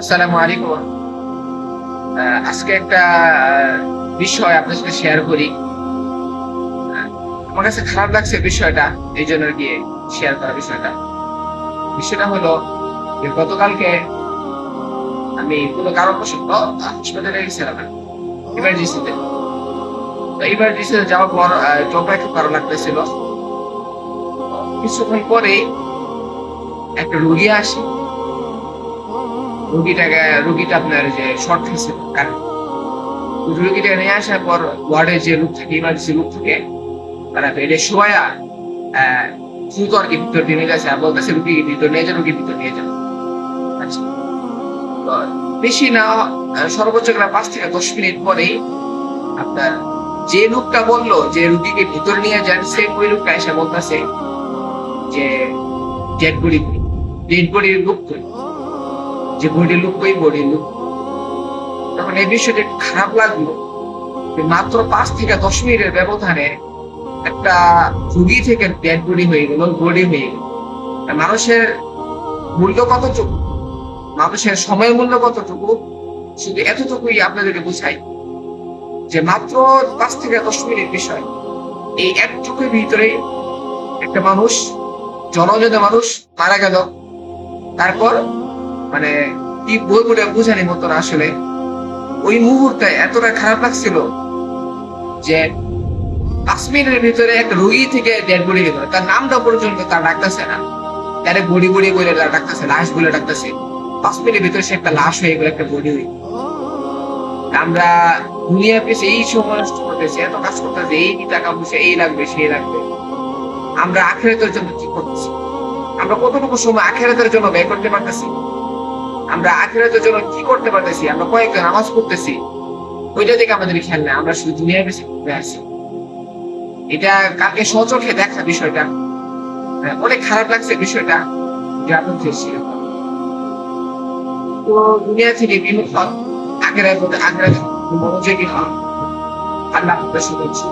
আসসালামু আলাইকুম। আজকে একটা বিষয় আপনার সাথে শেয়ার করি। আমার কাছে খারাপ লাগছে বিষয়টা, এই জন্য আর কি শেয়ার করা বিষয়টা। বিষয়টা হলো যে গতকালকে আমি কোনো কারণবশত হাসপাতালে গেছিলাম ইমার্জেন্সিতে। তো ইমার্জেন্সিতে যাওয়ার পর চোখটা একটু ভালো লাগতেছিল। কিছুক্ষণ পরেই একটা রুগী আসে। রুগীটা আপনার যে শর্ট খেয়েছে রুগীটা নিয়ে আসার পর ওয়ার্ডে যে লোক থাকে, ইমার্জেন্সি লোক থাকে, তারা বেডে শোয়া দ্রুত আর কি ভিতর দিয়ে নিয়ে যাচ্ছে আর বলতেছে রুগীকে ভিতর নিয়ে যান, রুগীর ভিতর নিয়ে যান। আচ্ছা, তো বেশি না, সর্বোচ্চ 5 থেকে 10 মিনিট পরেই আপনার যে লোকটা বললো যে রুগীকে ভিতর নিয়ে যান, সেম ওই লোকটা এসে বলতেছে যে ডেড বডি কই, ডেড বডির লুক কই, যে বডির লুক কই, বডির লুক। তখন এই বিষয়টা একটু খারাপ লাগলো যে মাত্র 5 থেকে 10 মিনিটের ব্যবধানে একটা রুগী থেকে ডেড বডি হয়ে গেল, বডি হয়ে গেল। মানুষের মূল্য কতটুকু, মানুষের সময়ের মূল্য কতটুকু, শুধু এতটুকুই আপনাদেরকে বুঝাই যে মাত্র 5 থেকে 10 মিনিট বিষয়। এই একটুকুর ভিতরে একটা মানুষ, জনজনে মানুষ মারা গেল। তারপর মানে কি বলবো বুঝানি মতো না আসলে। ওই মুহূর্তে এতটা খারাপ লাগছিল যে 5 মিনিটের ভিতরে একটা রোগী থেকে ডেড বডি গেল, তার নামটা পর্যন্ত তার ডাকতেছে না, তারে বডি বডি বলে ডাকতেছে, লাশ বলে ডাকতেছে। 5 মিনিটের ভিতরে সে একটা লাশ হয়ে গেল, একটা বডি হয়ে। আমরা দুনিয়া পেয়েছে এই সময় নষ্ট করতেছি, এত কাজ করতেছি, এই টাকা পয়সা এই লাগবে সেই লাগবে। আমরা আখিরাতের জন্য কি করতেছি? আমরা কতটুকু সময় আখিরাতের জন্য ব্যয় করতে পারতেছি? আমরা আখিরাতের জন্য কি করতে পারতেছি? আমরা কয়েকজন নামাজ পড়তেছি, ওইটা থেকে আমাদের খেয়াল নেই, আমরা শুধু দুনিয়া পেয়েছে ঘুরে আসি। এটা কালকে সচোখে দেখা বিষয়টা, অনেক খারাপ লাগছে বিষয়টা, যে আপনার তো দুনিয়া থেকে বিমুখ হন, আখিরাতে মনোযোগী হন। আল্লাহ আপনাদের শুভেচ্ছা।